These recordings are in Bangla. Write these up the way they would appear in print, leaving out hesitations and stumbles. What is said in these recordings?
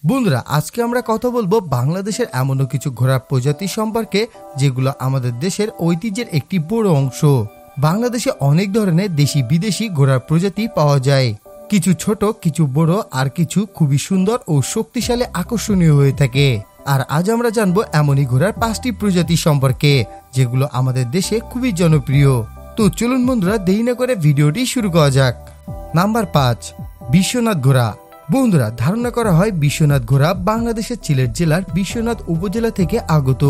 বন্ধুরা, আজকে আমরা কথা বলবো বাংলাদেশের এমনও কিছু ঘোড়ার প্রজাতি সম্পর্কে যেগুলো আমাদের দেশের ঐতিহ্যের একটি বড় অংশ। বাংলাদেশে অনেক ধরনের দেশি বিদেশি ঘোড়ার প্রজাতি পাওয়া যায়, কিছু ছোট, কিছু বড়, আর কিছু খুবই সুন্দর ও শক্তিশালী আকর্ষণীয় হয়ে থাকে। আর আজ আমরা জানবো এমনই ঘোড়ার 5টি প্রজাতি সম্পর্কে যেগুলো আমাদের দেশে খুবই জনপ্রিয়। তো চলুন বন্ধুরা, দেরি না করে ভিডিওটি শুরু করা যাক। নাম্বার 5, বিশ্বনাথ ঘোড়া। বন্ধুরা, ধারণা করা হয় বিশ্বনাথ ঘোড়া বাংলাদেশের সিলেট জেলার বিশ্বনাথ উপজেলা থেকে আগত,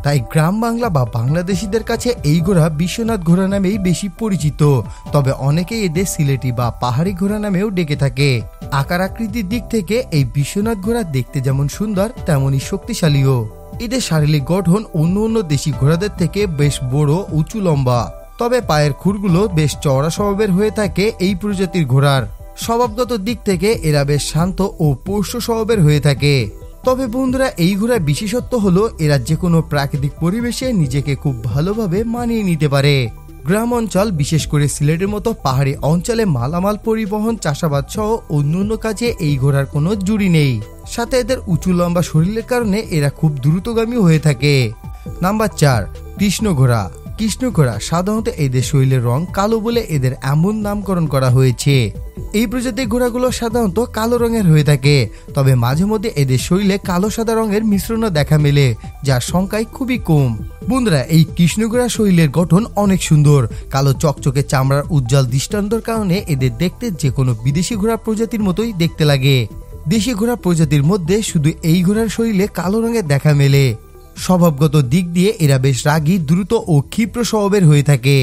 তাই গ্রাম বাংলা বা বাংলাদেশিদের কাছে এই ঘোড়া বিশ্বনাথ ঘোড়া নামেই বেশি পরিচিত। তবে অনেকেই এদের সিলেটি বা পাহাড়ি ঘোড়া নামেও ডেকে থাকে। আকার আকৃতির দিক থেকে এই বিশ্বনাথ ঘোড়া দেখতে যেমন সুন্দর তেমনই শক্তিশালীও। এদের শারীরিক গঠন অন্য অন্য দেশি ঘোড়াদের থেকে বেশ বড়, উঁচু, লম্বা। তবে পায়ের খুরগুলো বেশ চওড়া স্বভাবের হয়ে থাকে এই প্রজাতির ঘোড়ার। স্বভাবগত দিক থেকে এরা বেশ শান্ত ও পোষ্য স্বভাবের হয়ে থাকে। তবে বন্ধুরা, এই ঘোড়ার বিশেষত্ব হলো এরা যে কোনো প্রাকৃতিক পরিবেশে নিজেকে খুব ভালোভাবে মানিয়ে নিতে পারে। গ্রাম অঞ্চল, বিশেষ করে সিলেটের মতো পাহাড়ি অঞ্চলে মালামাল পরিবহন, চাষাবাদ সহ অন্যান্য কাজে এই ঘোড়ার কোনো জুড়ি নেই। সাথে এদের উঁচু লম্বা শরীরের কারণে এরা খুব দ্রুতগামী হয়ে থাকে। নাম্বার 4, কৃষ্ণ ঘোড়া। কৃষ্ণ ঘোড়া সাধারণত এদের শরীরের রং কালো বলে এদের এমন নামকরণ করা হয়েছে। এই প্রজাতির ঘোড়াগুলো সাধারণত কালো রঙের হয়ে থাকে, তবে মাঝে মধ্যে এদের শরীরে কালো সাদা রঙের মিশ্রণও দেখা মেলে, যার সংখ্যায় খুবই কম। বন্ধুরা, এই কৃষ্ণ ঘোড়া শরীরের গঠন অনেক সুন্দর। কালো চকচকে চামড়ার উজ্জ্বল দৃষ্টান্তর কারণে এদের দেখতে যে কোনো বিদেশি ঘোড়া প্রজাতির মতোই দেখতে লাগে। দেশি ঘোড়া প্রজাতির মধ্যে শুধু এই ঘোড়ার শরীরে কালো রঙের দেখা মেলে। স্বভাবগত দিক দিয়ে এরা বেশ রাগী, দ্রুত ও ক্ষিপ্র স্বভাবের হয়ে থাকে।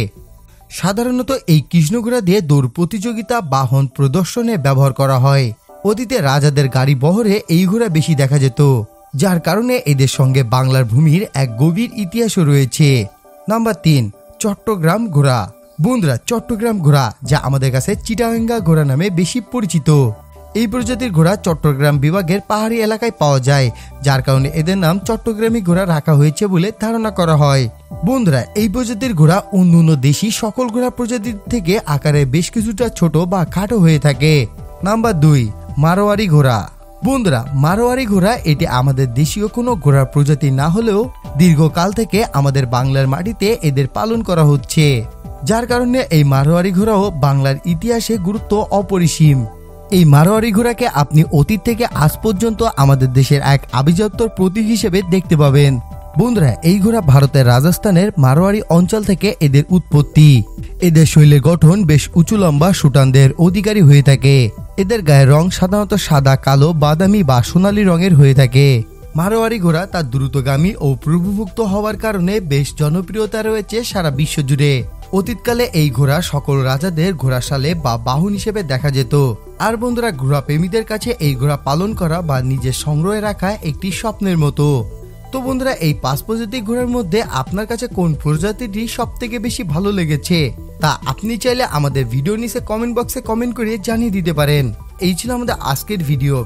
সাধারণত এই কৃষ্ণ ঘোড়া দিয়ে দৌড় প্রতিযোগিতা, বাহন প্রদর্শনে ব্যবহার করা হয়। অতীতে রাজাদের গাড়ি বহরে এই ঘোড়া বেশি দেখা যেত, যার কারণে এদের সঙ্গে বাংলার ভূমির এক গভীর ইতিহাসও রয়েছে। নাম্বার 3, চট্টগ্রাম ঘোড়া। বন্ধুরা, চট্টগ্রাম ঘোড়া, যা আমাদের কাছে চিটাগাঙ্গা ঘোড়া নামে বেশি পরিচিত, এই প্রজাতির ঘোড়া চট্টগ্রাম বিভাগের পাহাড়ি এলাকায় পাওয়া যায়, যার কারণে এদের নাম চট্টগ্রামী ঘোড়া রাখা হয়েছে বলে ধারণা করা হয়। বন্ধুরা, এই প্রজাতির ঘোড়া অন্যান্য দেশি সকল ঘোড়া প্রজাতির থেকে আকারে বেশ কিছুটা ছোট বা খাটো হয়ে থাকে। নাম্বার 2, মারোয়ারি ঘোড়া। বন্ধুরা, মারোয়ারি ঘোড়া এটি আমাদের দেশীয় কোনো ঘোড়ার প্রজাতি না হলেও দীর্ঘকাল থেকে আমাদের বাংলার মাটিতে এদের পালন করা হচ্ছে, যার কারণে এই মারোয়ারি ঘোড়াও বাংলার ইতিহাসে গুরুত্ব অপরিসীম। এই মারোয়ারি ঘোড়াকে আপনি অতীত থেকে আজ পর্যন্ত আমাদের দেশের এক আভিজাত্যর প্রতীক হিসেবে দেখতে পাবেন। বন্ধুরা, এই ঘোড়া ভারতের রাজস্থানের মারোয়ারি অঞ্চল থেকে এদের উৎপত্তি। এদের শরীরের গঠন বেশ উঁচু লম্বা সুটানদের অধিকারী হয়ে থাকে। এদের গায়ের রং সাধারণত সাদা, কালো, বাদামি বা সোনালী রঙের হয়ে থাকে। মারোয়ারি ঘোড়া তার দ্রুতগামী ও প্রভুভুক্ত হওয়ার কারণে বেশ জনপ্রিয়তা রয়েছে সারা বিশ্ব জুড়ে। অতীতকালে এই ঘোড়া সকল রাজাদের ঘোড়াশালে বা বাহন হিসেবে দেখা যেত। আর বন্ধুরা, ঘোড়া প্রেমীদের কাছে এই ঘোড়া পালন করা বা নিজের সংগ্রহে রাখা একটি স্বপ্নের মতো। তো বন্ধুরা, এই 5 প্রজাতির ঘোড়ার মধ্যে আপনার কাছে কোন প্রজাতিটি সব থেকে বেশি ভালো লেগেছে তা আপনি চাইলে আমাদের ভিডিও নিচে কমেন্ট বক্সে কমেন্ট করে জানিয়ে দিতে পারেন। এই ছিল আমাদের আজকের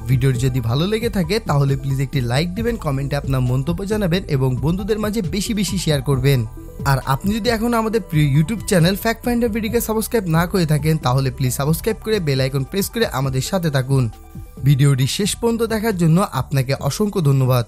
ভিডিওটি যদি ভালো লেগে থাকে তাহলে প্লিজ একটি লাইক দিবেন, কমেন্টে আপনার মন্তব্য জানাবেন এবং বন্ধুদের মাঝে বেশি বেশি শেয়ার করবেন। আর আপনি যদি এখন আমাদের প্রিয় ইউটিউব চ্যানেল ফ্যাক্ট ফাইন্ডার ভিডিওকে সাবস্ক্রাইব না করে থাকেন তাহলে প্লিজ সাবস্ক্রাইব করে বেল আইকন প্রেস করে আমাদের সাথে থাকুন। ভিডিওটি শেষ পর্যন্ত দেখার জন্য আপনাকে অসংখ্য ধন্যবাদ।